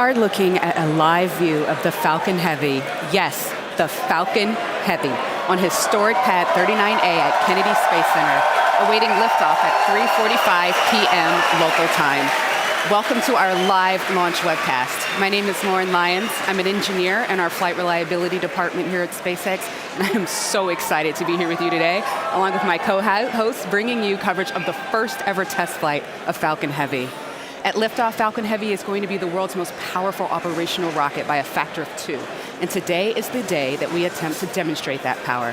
are looking at a live view of the Falcon Heavy. Yes, the Falcon Heavy on historic pad 39A at Kennedy Space Center, awaiting liftoff at 3:45 p.m. local time. Welcome to our live launch webcast. My name is Lauren Lyons. I'm an engineer in our flight reliability department here at SpaceX, and I am so excited to be here with you today, along with my co-host, bringing you coverage of the first ever test flight of Falcon Heavy. At liftoff, Falcon Heavy is going to be the world's most powerful operational rocket by a factor of 2. And today is the day that we attempt to demonstrate that power.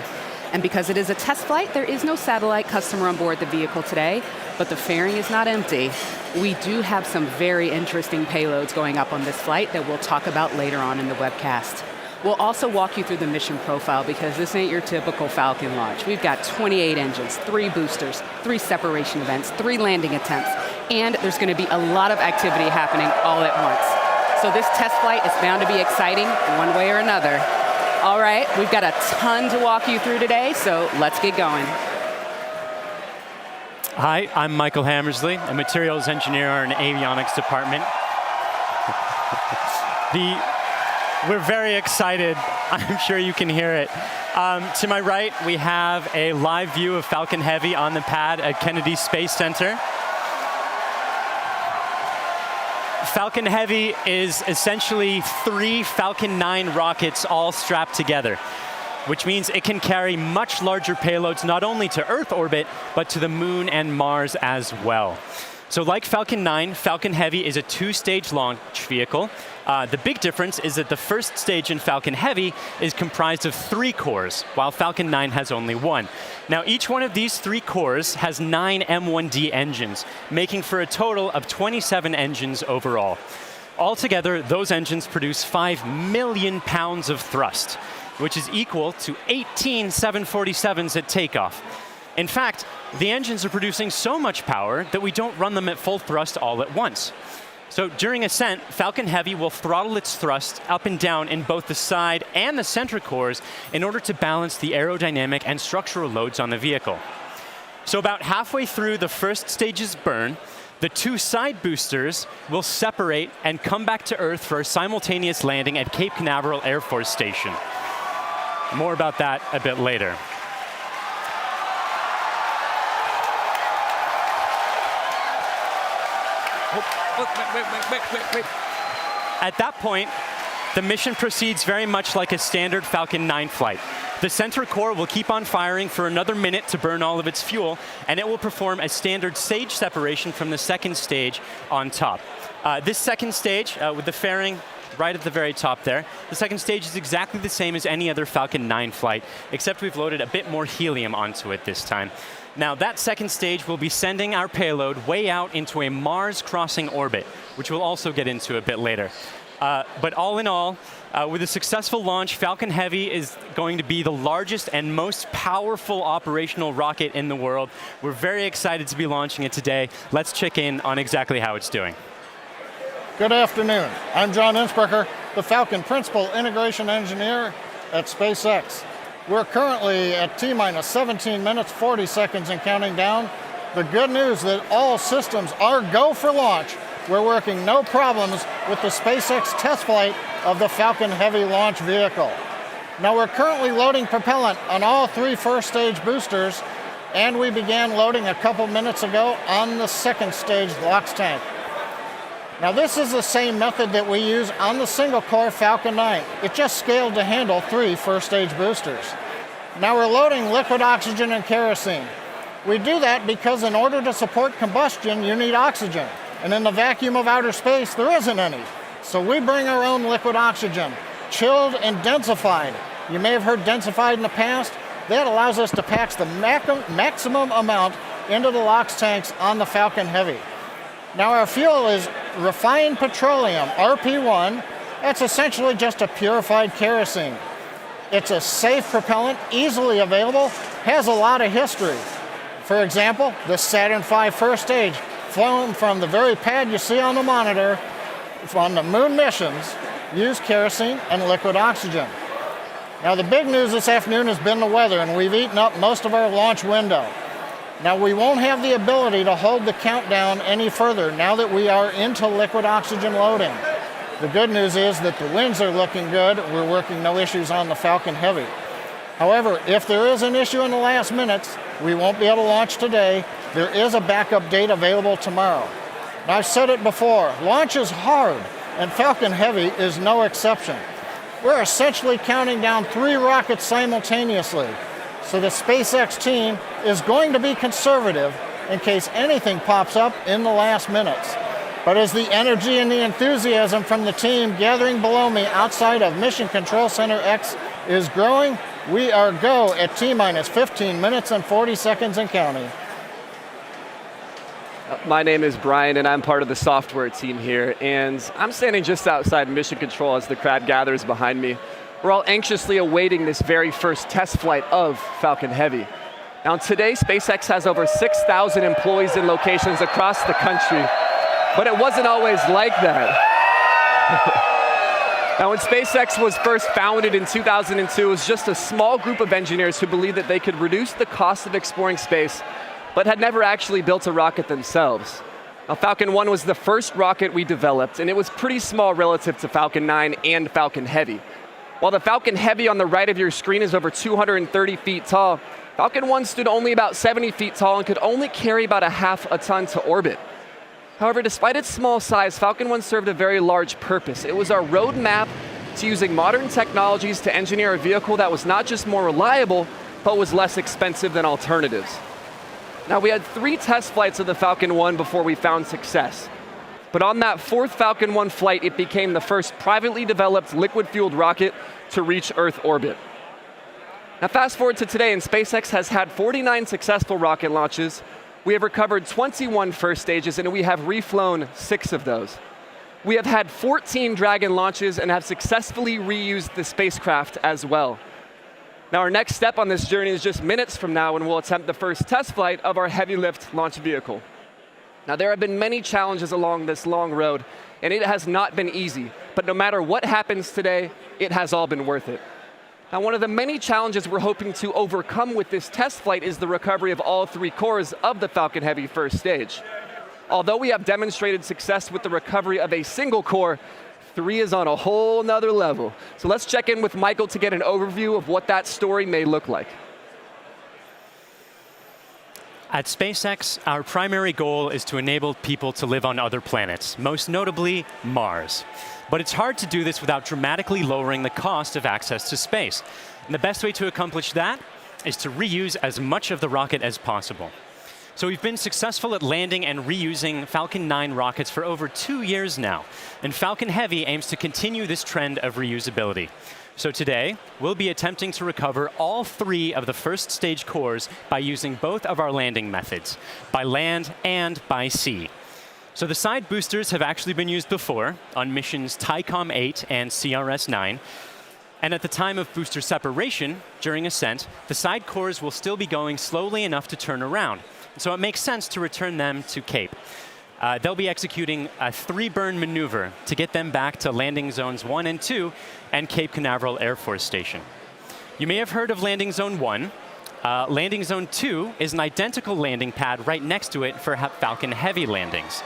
And because it is a test flight, there is no satellite customer on board the vehicle today, but the fairing is not empty. We do have some very interesting payloads going up on this flight that we'll talk about later on in the webcast. We'll also walk you through the mission profile because this ain't your typical Falcon launch. We've got 28 engines, 3 boosters, 3 separation events, 3 landing attempts, and there's going to be a lot of activity happening all at once. So this test flight is bound to be exciting one way or another. All right, we've got a ton to walk you through today, so let's get going. Hi, I'm Michael Hammersley, a materials engineer in the avionics department. We're very excited. I'm sure you can hear it. To my right, we have a live view of Falcon Heavy on the pad at Kennedy Space Center. Falcon Heavy is essentially 3 Falcon 9 rockets all strapped together, which means it can carry much larger payloads not only to Earth orbit, but to the Moon and Mars as well. So like Falcon 9, Falcon Heavy is a 2-stage launch vehicle. The big difference is that the first stage in Falcon Heavy is comprised of 3 cores, while Falcon 9 has only 1. Now, each one of these 3 cores has 9 M1D engines, making for a total of 27 engines overall. Altogether, those engines produce 5 million pounds of thrust, which is equal to 18 747s at takeoff. In fact, the engines are producing so much power that we don't run them at full thrust all at once. So during ascent, Falcon Heavy will throttle its thrust up and down in both the side and the center cores in order to balance the aerodynamic and structural loads on the vehicle. So about halfway through the first stage's burn, the 2 side boosters will separate and come back to Earth for a simultaneous landing at Cape Canaveral Air Force Station. More about that a bit later. Wait. At that point, the mission proceeds very much like a standard Falcon 9 flight. The center core will keep on firing for another minute to burn all of its fuel, and it will perform a standard stage separation from the second stage on top. This second stage, with the fairing right at the very top there, the second stage is exactly the same as any other Falcon 9 flight, except we've loaded a bit more helium onto it this time. Now, that second stage will be sending our payload way out into a Mars-crossing orbit, which we'll also get into a bit later. But all in all, with a successful launch, Falcon Heavy is going to be the largest and most powerful operational rocket in the world. We're very excited to be launching it today. Let's check in on exactly how it's doing. Good afternoon. I'm John Innsbrucker, the Falcon Principal Integration Engineer at SpaceX. We're currently at T-minus 17 minutes, 40 seconds and counting down. The good news that all systems are go for launch. We're working no problems with the SpaceX test flight of the Falcon Heavy launch vehicle. Now we're currently loading propellant on all 3 first stage boosters, and we began loading a couple minutes ago on the second stage LOX tank. Now this is the same method that we use on the single-core Falcon 9. It just scaled to handle 3 first-stage boosters. Now we're loading liquid oxygen and kerosene. We do that because in order to support combustion, you need oxygen. And in the vacuum of outer space, there isn't any. So we bring our own liquid oxygen, chilled and densified. You may have heard densified in the past. That allows us to pack the maximum amount into the LOX tanks on the Falcon Heavy. Now our fuel is refined petroleum, RP1. That's essentially just a purified kerosene. It's a safe propellant, easily available, has a lot of history. For example, the Saturn V first stage, flown from the very pad you see on the monitor, on the moon missions, used kerosene and liquid oxygen. Now the big news this afternoon has been the weather, and we've eaten up most of our launch window. Now we won't have the ability to hold the countdown any further now that we are into liquid oxygen loading. The good news is that the winds are looking good. We're working no issues on the Falcon Heavy. However, if there is an issue in the last minutes, we won't be able to launch today. There is a backup date available tomorrow. And I've said it before, launch is hard, and Falcon Heavy is no exception. We're essentially counting down 3 rockets simultaneously. So the SpaceX team is going to be conservative in case anything pops up in the last minutes. But as the energy and the enthusiasm from the team gathering below me outside of Mission Control Center X is growing, we are go at T-minus 15 minutes and 40 seconds and counting. My name is Brian, and I'm part of the software team here, and I'm standing just outside Mission Control as the crowd gathers behind me. We're all anxiously awaiting this very first test flight of Falcon Heavy. Now today, SpaceX has over 6,000 employees in locations across the country, but it wasn't always like that. Now when SpaceX was first founded in 2002, it was just a small group of engineers who believed that they could reduce the cost of exploring space, but had never actually built a rocket themselves. Now Falcon 1 was the first rocket we developed, and it was pretty small relative to Falcon 9 and Falcon Heavy. While the Falcon Heavy on the right of your screen is over 230 feet tall, Falcon 1 stood only about 70 feet tall and could only carry about ½ a ton to orbit. However, despite its small size, Falcon 1 served a very large purpose. It was our roadmap to using modern technologies to engineer a vehicle that was not just more reliable, but was less expensive than alternatives. Now, we had 3 test flights of the Falcon 1 before we found success. But on that 4th Falcon 1 flight, it became the first privately developed liquid-fueled rocket to reach Earth orbit. Now fast forward to today, and SpaceX has had 49 successful rocket launches. We have recovered 21 first stages, and we have reflown 6 of those. We have had 14 Dragon launches and have successfully reused the spacecraft as well. Now our next step on this journey is just minutes from now when we'll attempt the first test flight of our heavy lift launch vehicle. Now there have been many challenges along this long road, and it has not been easy, but no matter what happens today, it has all been worth it. Now one of the many challenges we're hoping to overcome with this test flight is the recovery of all 3 cores of the Falcon Heavy first stage. Although we have demonstrated success with the recovery of a single core, 3 is on a whole nother level. So let's check in with Michael to get an overview of what that story may look like. At SpaceX, our primary goal is to enable people to live on other planets, most notably Mars. But it's hard to do this without dramatically lowering the cost of access to space. And the best way to accomplish that is to reuse as much of the rocket as possible. So we've been successful at landing and reusing Falcon 9 rockets for over 2 years now. And Falcon Heavy aims to continue this trend of reusability. So today, we'll be attempting to recover all 3 of the first stage cores by using both of our landing methods, by land and by sea. So the side boosters have actually been used before on missions TICOM 8 and CRS 9. And at the time of booster separation, during ascent, the side cores will still be going slowly enough to turn around. So it makes sense to return them to Cape. They'll be executing a 3-burn maneuver to get them back to landing zones 1 and 2 and Cape Canaveral Air Force Station. You may have heard of landing zone 1. Landing zone 2 is an identical landing pad right next to it for Falcon Heavy landings.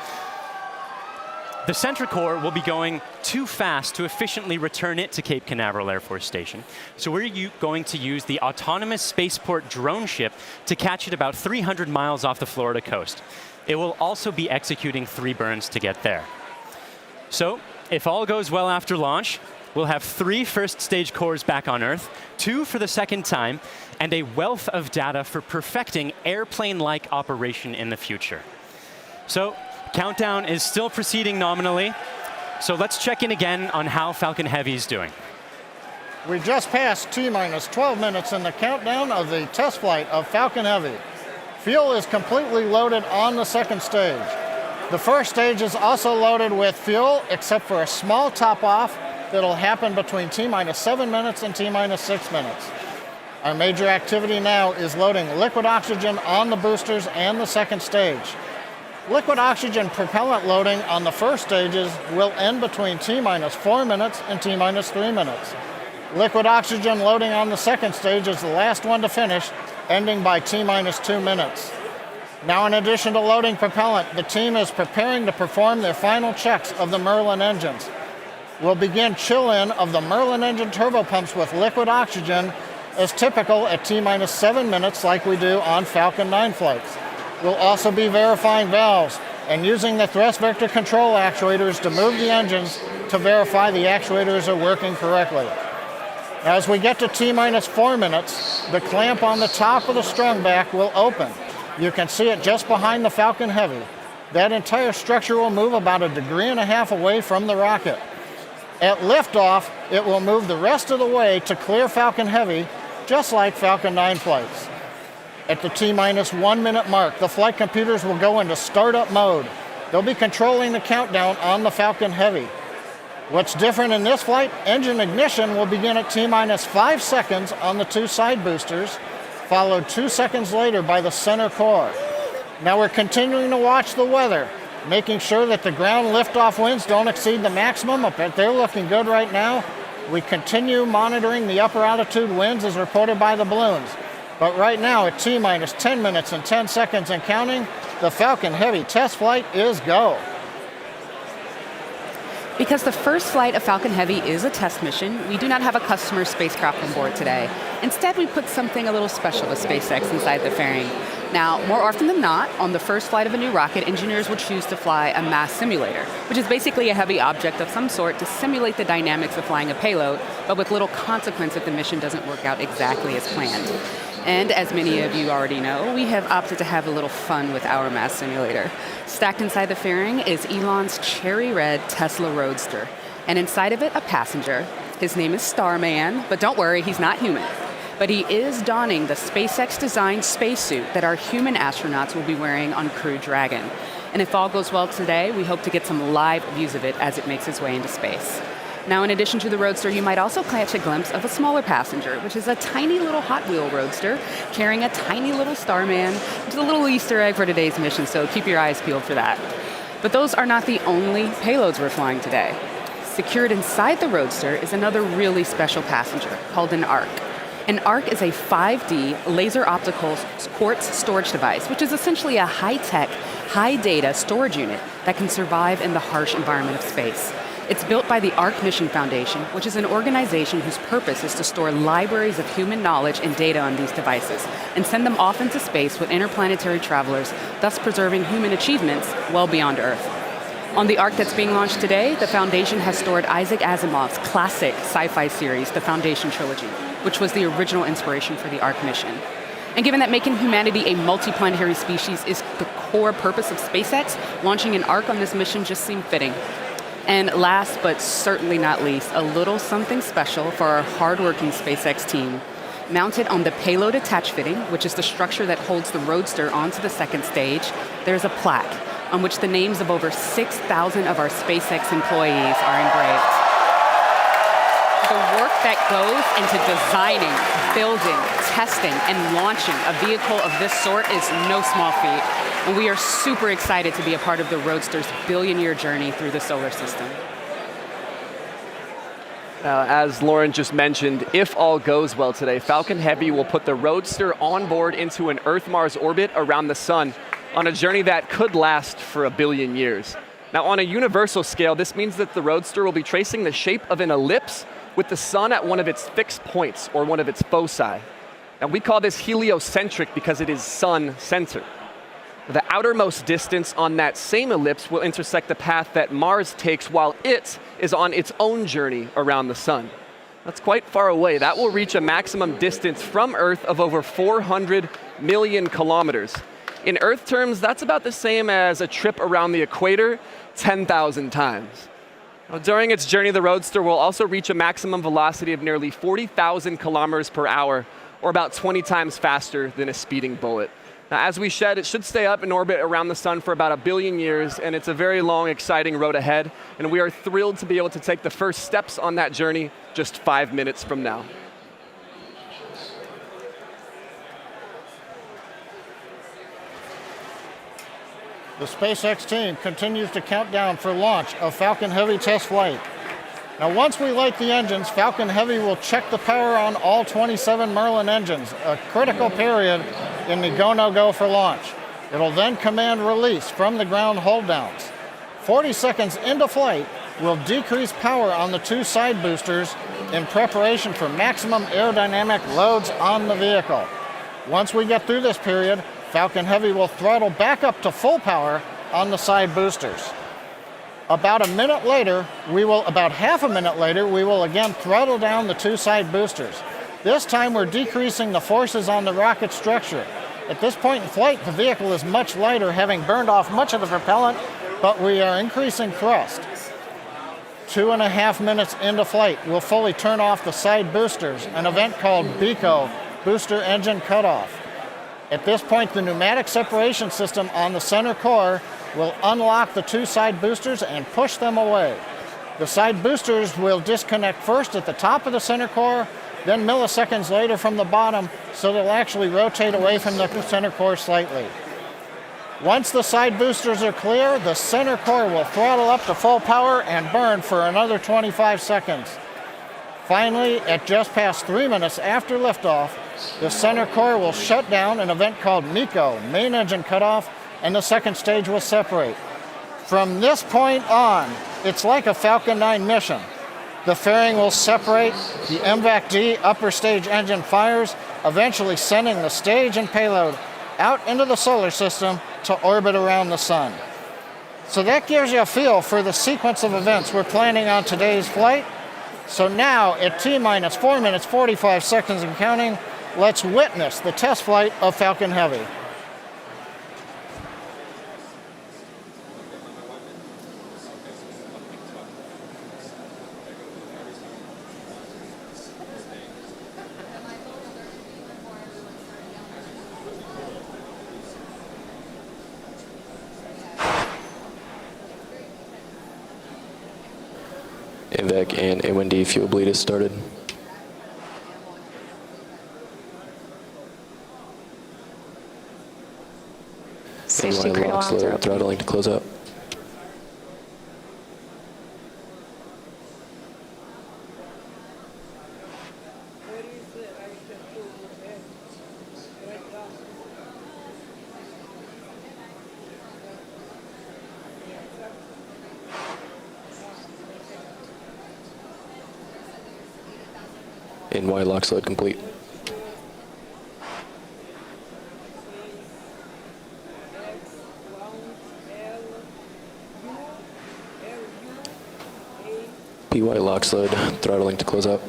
The center core will be going too fast to efficiently return it to Cape Canaveral Air Force Station. So we're going to use the autonomous spaceport drone ship to catch it about 300 miles off the Florida coast. It will also be executing 3 burns to get there. So if all goes well after launch, we'll have 3 first stage cores back on Earth, 2 for the second time, and a wealth of data for perfecting airplane-like operation in the future. So countdown is still proceeding nominally. So let's check in again on how Falcon Heavy is doing. We just passed T-minus 12 minutes in the countdown of the test flight of Falcon Heavy. Fuel is completely loaded on the second stage. The first stage is also loaded with fuel, except for a small top-off that'll happen between T-minus 7 minutes and T-minus 6 minutes. Our major activity now is loading liquid oxygen on the boosters and the second stage. Liquid oxygen propellant loading on the first stages will end between T-minus 4 minutes and T-minus 3 minutes. Liquid oxygen loading on the second stage is the last one to finish, ending by T-minus 2 minutes. Now, in addition to loading propellant, the team is preparing to perform their final checks of the Merlin engines. will begin chill-in of the Merlin engine turbopumps with liquid oxygen as typical at T-minus 7 minutes like we do on Falcon 9 flights. We'll also be verifying valves and using the thrust vector control actuators to move the engines to verify the actuators are working correctly. As we get to T-minus 4 minutes, the clamp on the top of the strung back will open. You can see it just behind the Falcon Heavy. That entire structure will move about 1.5 degrees away from the rocket. At liftoff, it will move the rest of the way to clear Falcon Heavy, just like Falcon 9 flights. At the T-minus 1 minute mark, the flight computers will go into startup mode. They'll be controlling the countdown on the Falcon Heavy. What's different in this flight, engine ignition will begin at T-minus 5 seconds on the 2 side boosters, followed 2 seconds later by the center core. Now we're continuing to watch the weather, making sure that the ground liftoff winds don't exceed the maximum, but they're looking good right now. We continue monitoring the upper altitude winds as reported by the balloons. But right now at T-minus 10 minutes and 10 seconds and counting, the Falcon Heavy test flight is go. Because the first flight of Falcon Heavy is a test mission, we do not have a customer spacecraft on board today. Instead, we put something a little special with SpaceX inside the fairing. Now, more often than not, on the first flight of a new rocket, engineers will choose to fly a mass simulator, which is basically a heavy object of some sort to simulate the dynamics of flying a payload, but with little consequence if the mission doesn't work out exactly as planned. And as many of you already know, we have opted to have a little fun with our mass simulator. Stacked inside the fairing is Elon's cherry red Tesla Roadster, and inside of it, a passenger. His name is Starman, but don't worry, he's not human. But he is donning the SpaceX-designed spacesuit that our human astronauts will be wearing on Crew Dragon. And if all goes well today, we hope to get some live views of it as it makes its way into space. Now, in addition to the Roadster, you might also catch a glimpse of a smaller passenger, which is a tiny little Hot Wheel Roadster carrying a tiny little Starman, which is a little Easter egg for today's mission, so keep your eyes peeled for that. But those are not the only payloads we're flying today. Secured inside the Roadster is another really special passenger called an ARC. An ARC is a 5D laser optical quartz storage device, which is essentially a high-tech, high-data storage unit that can survive in the harsh environment of space. It's built by the ARC Mission Foundation, which is an organization whose purpose is to store libraries of human knowledge and data on these devices and send them off into space with interplanetary travelers, thus preserving human achievements well beyond Earth. On the ARC that's being launched today, the Foundation has stored Isaac Asimov's classic sci-fi series, The Foundation Trilogy, which was the original inspiration for the ARC mission. And given that making humanity a multiplanetary species is the core purpose of SpaceX, launching an ARC on this mission just seemed fitting. And last but certainly not least, a little something special for our hardworking SpaceX team. Mounted on the payload attach fitting, which is the structure that holds the Roadster onto the second stage, there's a plaque on which the names of over 6,000 of our SpaceX employees are engraved. The work that goes into designing, building, testing, and launching a vehicle of this sort is no small feat. And we are super excited to be a part of the Roadster's billion-year journey through the solar system. As Lauren just mentioned, if all goes well today, Falcon Heavy will put the Roadster on board into an Earth-Mars orbit around the sun on a journey that could last for 1 billion years. Now, on a universal scale, this means that the Roadster will be tracing the shape of an ellipse with the sun at one of its fixed points, or one of its foci. Now, we call this heliocentric because it is sun-centered. The outermost distance on that same ellipse will intersect the path that Mars takes while it is on its own journey around the sun. That's quite far away. That will reach a maximum distance from Earth of over 400 million kilometers. In Earth terms, that's about the same as a trip around the equator 10,000 times. Now, during its journey, the Roadster will also reach a maximum velocity of nearly 40,000 kilometers per hour, or about 20 times faster than a speeding bullet. Now, as we said, it should stay up in orbit around the sun for about 1 billion years, and it's a very long, exciting road ahead, and we are thrilled to be able to take the first steps on that journey just 5 minutes from now. The SpaceX team continues to count down for launch of Falcon Heavy test flight. Now, once we light the engines, Falcon Heavy will check the power on all 27 Merlin engines, a critical period in the go-no-go for launch. It'll then command release from the ground hold downs. 40 seconds into flight, we'll decrease power on the two side boosters in preparation for maximum aerodynamic loads on the vehicle. Once we get through this period, Falcon Heavy will throttle back up to full power on the side boosters. About half a minute later, we will again throttle down the two side boosters. This time we're decreasing the forces on the rocket structure. At this point in flight, the vehicle is much lighter, having burned off much of the propellant, but we are increasing thrust. 2.5 minutes into flight, we'll fully turn off the side boosters, an event called BECO, Booster Engine Cutoff. At this point, the pneumatic separation system on the center core will unlock the two side boosters and push them away. The side boosters will disconnect first at the top of the center core, then milliseconds later from the bottom, so they'll actually rotate away from the center core slightly. Once the side boosters are clear, the center core will throttle up to full power and burn for another 25 seconds. Finally, at just past 3 minutes after liftoff, the center core will shut down, an event called MECO, Main Engine Cutoff, and the second stage will separate. From this point on, it's like a Falcon 9 mission. The fairing will separate, the MVAC-D upper stage engine fires, eventually sending the stage and payload out into the solar system to orbit around the sun. So that gives you a feel for the sequence of events we're planning on today's flight. So now, at T-minus 4 minutes, 45 seconds and counting, let's witness the test flight of Falcon Heavy. MVAC and A1D fuel bleed has started. Safety NY crate locks alarms are low, open. throttling to close up. NY locks load complete. PY locks load, throttling to close up.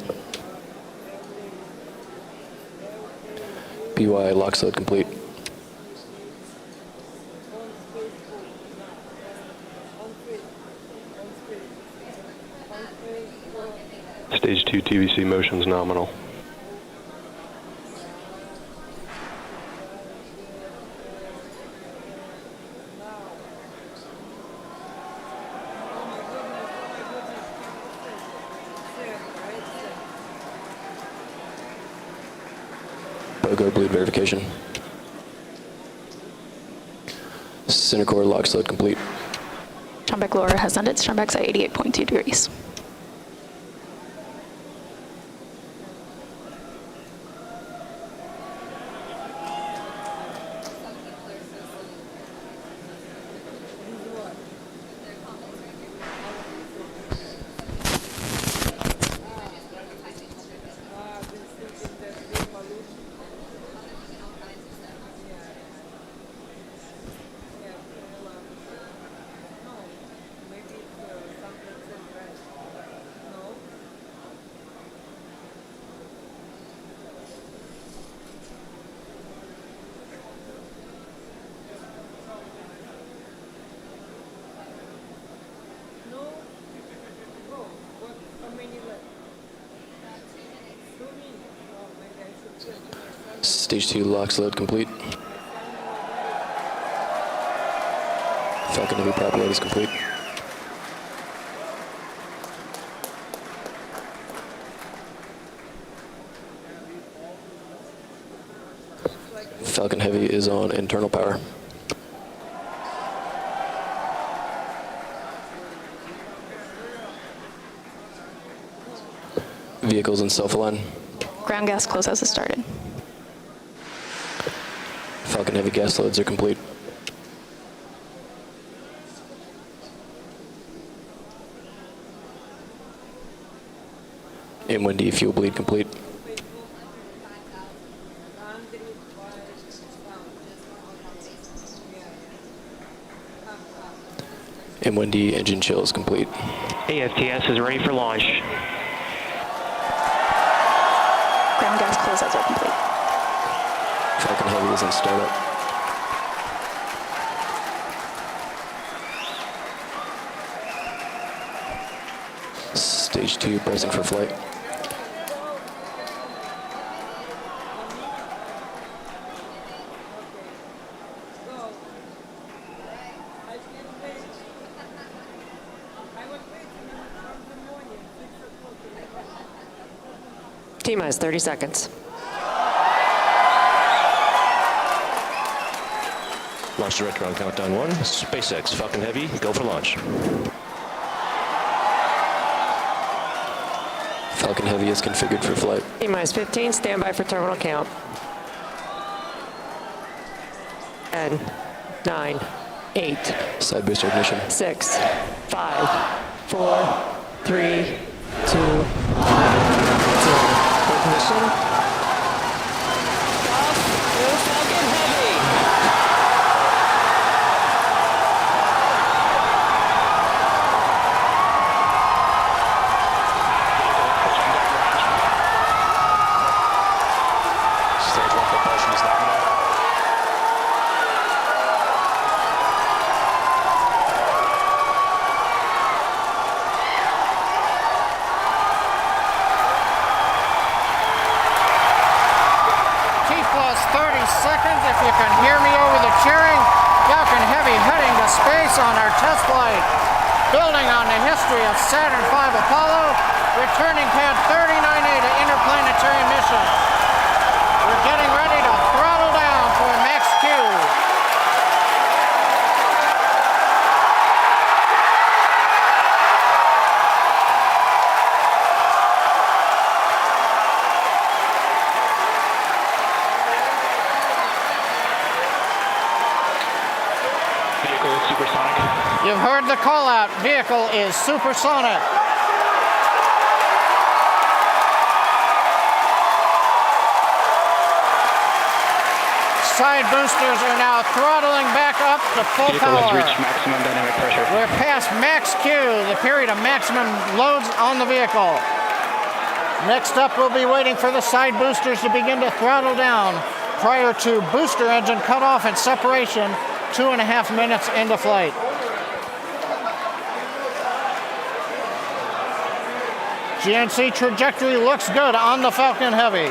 PY locks load complete. Stage 2 TVC motions nominal. BOGO bleed verification. Center core locks load complete. Strombeck lower has ended. Strombeck's at 88.2 degrees. Stage 2 locks load complete. Falcon Heavy prop load is complete. Falcon Heavy is on internal power. Vehicles in self-align. Ground gas close-out has started. Falcon Heavy gas loads are complete. M1D fuel bleed complete. M1D engine chill is complete. AFTS is ready for launch. Ground gas closeouts are complete. Falcon Heavy is in startup. Stage 2 pressing for flight. T-minus 30 seconds. Launch director on countdown 1. SpaceX, Falcon Heavy, go for launch. Falcon Heavy is configured for flight. T-minus 15, standby for terminal count. 10, 9, 8, Side booster ignition. 6, 5, 4, 3, 2, 1, 0. Ignition. Off. Go Falcon Heavy. Stage 1 propulsion is nominal. T-plus 30 seconds, if you can hear me over the cheering. Falcon Heavy heading to space on our test flight. Building on the history of Saturn V Apollo, returning pad 39A to interplanetary missions. We're getting ready to throttle down for max Q. Vehicle supersonic. You've heard the call out. Vehicle is supersonic. Side boosters are now throttling back up to full Vehicle has power. reached maximum dynamic pressure. We're past max Q, the period of maximum loads on the vehicle. Next up, we'll be waiting for the side boosters to begin to throttle down prior to booster engine cutoff and separation 2.5 minutes into flight. GNC trajectory looks good on the Falcon Heavy.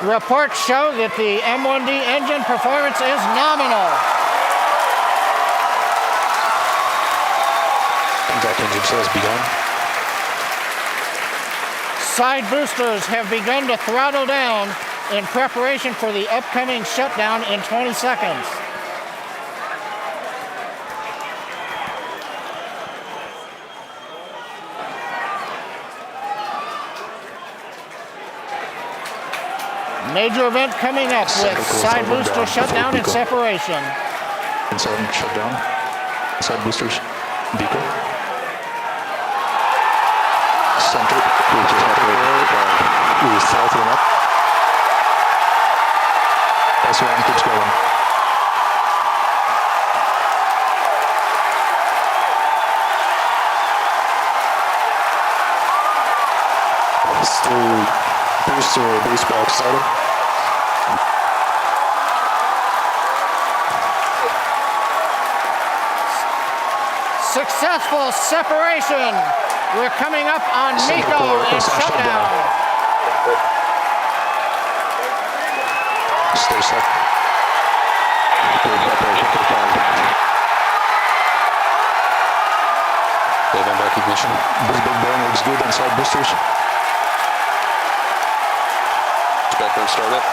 Reports show that the M1D engine performance is nominal. Impact engine chill has begun. Side boosters have begun to throttle down in preparation for the upcoming shutdown in 20 seconds. Major event coming up with side booster shutdown and separation. Inside shutdown. Side boosters. Beacon. Center. We throttling up. S1 keeps going. Still booster base box started. Successful separation. We're coming up on MECO and shutdown. Stay set. Separation confirmed. Wave and back ignition. This big burn looks good inside boosters. Backburn startup.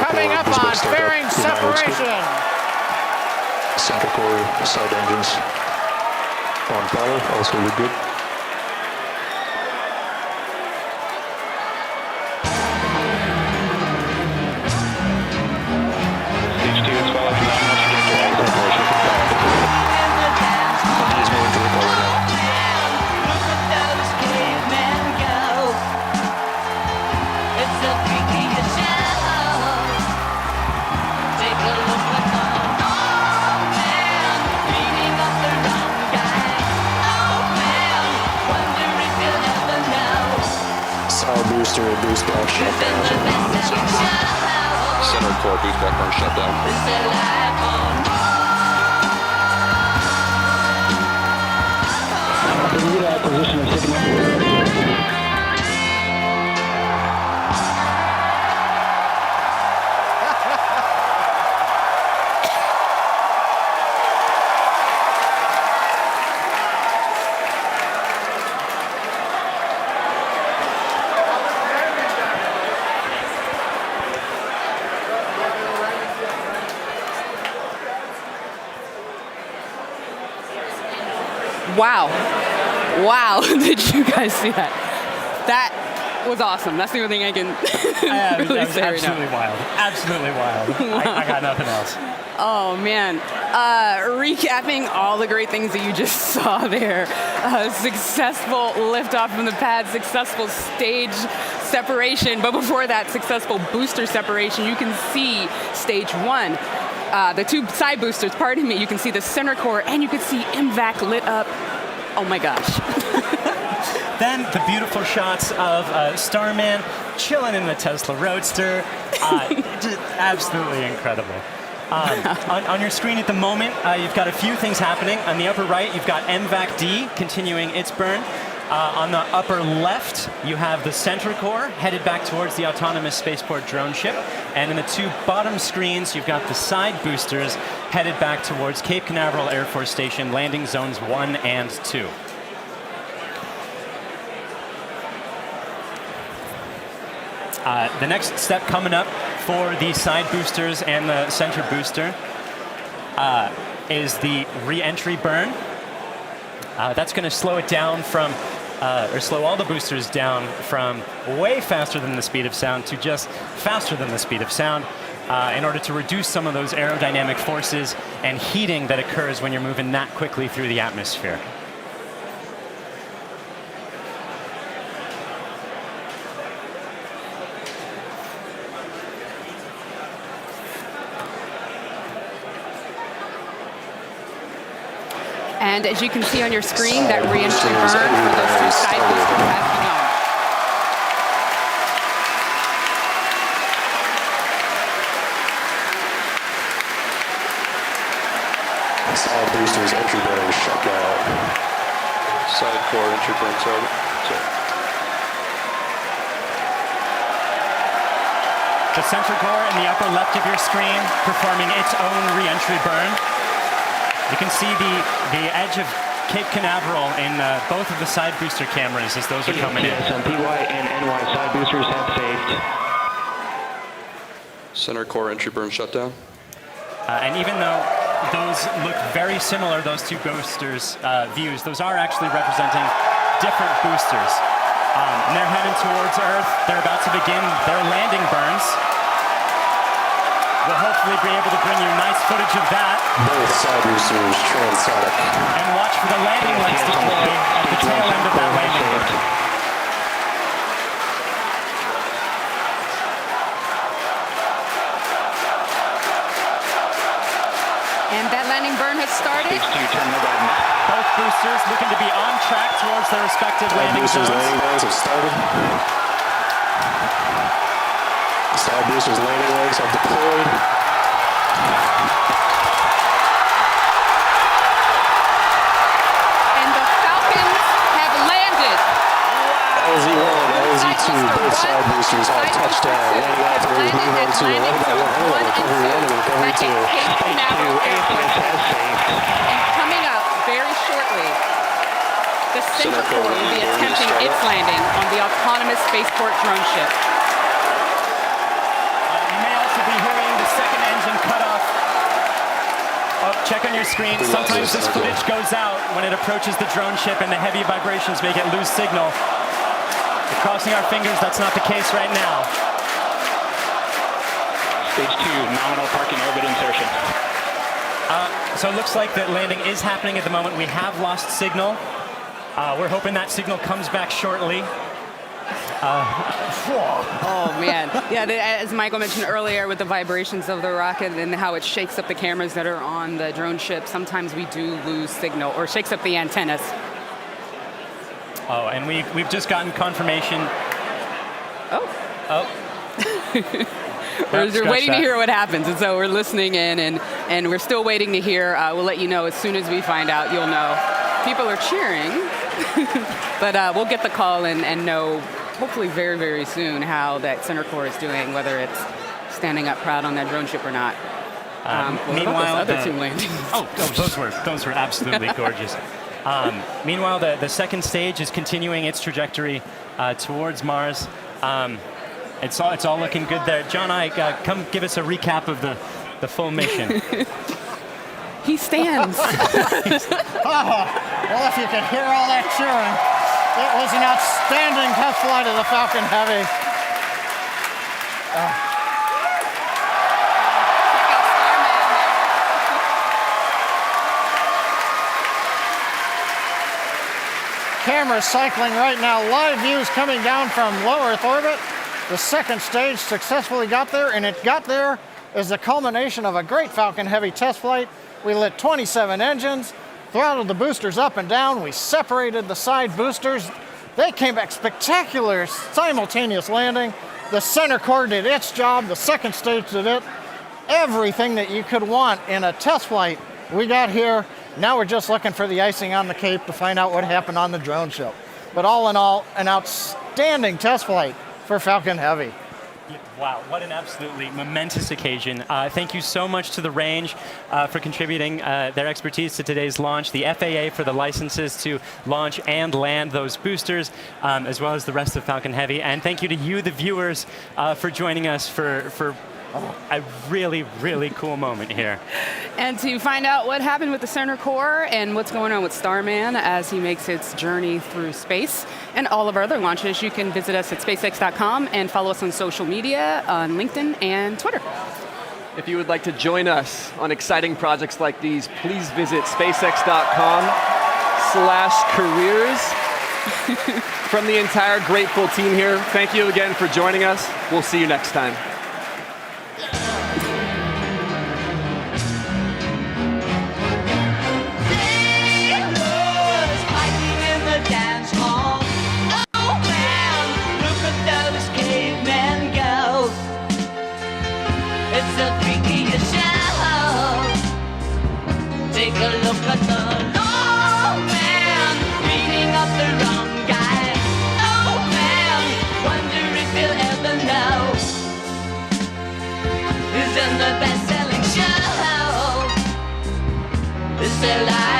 Coming up on fairing separation. Center core side engines on power, also look good. booster boost back shutdown. Center core boost back burn shutdown. Acquisition of signal. Wow. Wow, did you guys see that? That was awesome. That's the only thing I can really that was say right absolutely now. wild. Absolutely wild. I got nothing else. Oh, man. Recapping all the great things that you just saw there. Successful liftoff from the pad, successful stage separation, but before that, successful booster separation. You can see stage one. The two side boosters, pardon me, you can see the center core, and you can see MVAC lit up. Oh my gosh. Then the beautiful shots of Starman chilling in the Tesla Roadster. Just absolutely incredible. On your screen at the moment, you've got a few things happening. On the upper right, you've got MVAC-D continuing its burn. On the upper left, you have the center core headed back towards the autonomous spaceport drone ship. And in the two bottom screens, you've got the side boosters headed back towards Cape Canaveral Air Force Station, landing zones 1 and 2. The next step coming up for the side boosters and the center booster is the re-entry burn. That's going to slow it down from, or slow all the boosters down from way faster than the speed of sound to just faster than the speed of sound in order to reduce some of those aerodynamic forces and heating that occurs when you're moving that quickly through the atmosphere. And as you can see on your screen, that re-entry burn for those two side boosters has begun. Side boosters entry burn shut down. Side core entry burn target. The center core in the upper left of your screen performing its own re-entry burn. You can see the edge of Cape Canaveral in both of the side booster cameras as those are coming in. PY and NY side boosters have saved. Center core entry burn shutdown. And even though those look very similar, those two boosters' views, those are actually representing different boosters. And they're heading towards Earth. They're about to begin their landing burns. We'll hopefully be able to bring you nice footage of that. Both side boosters transonic. And watch for the landing legs deploy at the tail end of that landing burn. And that landing burn has started. Both boosters looking to be on track towards their respective landing zones. Landing burns have started. Side boosters landing legs have deployed. And the Falcons have landed. LZ1, LZ2, both side boosters have touchdown. Landing operators move on to 11 by 1, recovery 1 and recovery 2. Stage 2, AFTS has saved. And coming up very shortly, the center core will be attempting its landing on the autonomous spaceport drone ship. You may also be hearing the second engine cut off. Oh, check on your screen. Sometimes this footage goes out when it approaches the drone ship and the heavy vibrations make it lose signal. We're crossing our fingers that's not the case right now. Stage 2, nominal parking orbit insertion. So it looks like that landing is happening at the moment. We have lost signal. We're hoping that signal comes back shortly. Oh, man. Yeah, as Michael mentioned earlier with the vibrations of the rocket and how it shakes up the cameras that are on the drone ship, sometimes we do lose signal or shakes up the antennas. Oh, and we've just gotten confirmation We're waiting to hear what happens, and so we're listening in, and we're still waiting to hear. We'll let you know as soon as we find out. You'll know. People are cheering, but we'll get the call and know hopefully very, very soon how that center core is doing, whether it's standing up proud on that drone ship or not. Meanwhile, other two landings. those were absolutely gorgeous. Meanwhile, the second stage is continuing its trajectory towards Mars. It's all looking good there. John, come give us a recap of the full mission. He stands. Well, if you could hear all that cheering, it was an outstanding test flight of the Falcon Heavy. Cameras cycling right now. Live views coming down from low Earth orbit. The second stage successfully got there, and it got there as the culmination of a great Falcon Heavy test flight. We lit 27 engines, throttled the boosters up and down. We separated the side boosters. They came back spectacular, simultaneous landing. The center core did its job. The second stage did it. Everything that you could want in a test flight, we got here. Now we're just looking for the icing on the cake to find out what happened on the drone ship. But all in all, an outstanding test flight for Falcon Heavy. Wow, what an absolutely momentous occasion. Thank you so much to the range for contributing their expertise to today's launch, the FAA for the licenses to launch and land those boosters, as well as the rest of Falcon Heavy. And thank you to you, the viewers, for joining us for a really, really cool moment here. And to find out what happened with the center core and what's going on with Starman as he makes its journey through space and all of our other launches, you can visit us at SpaceX.com and follow us on social media on LinkedIn and Twitter. If you would like to join us on exciting projects like these, please visit SpaceX.com/careers. From the entire grateful team here, thank you again for joining us. We'll see you next time. Take a look at the old man beating up the wrong guy. Oh man, wonder if he'll ever know. He's in the best-selling show. Is there life?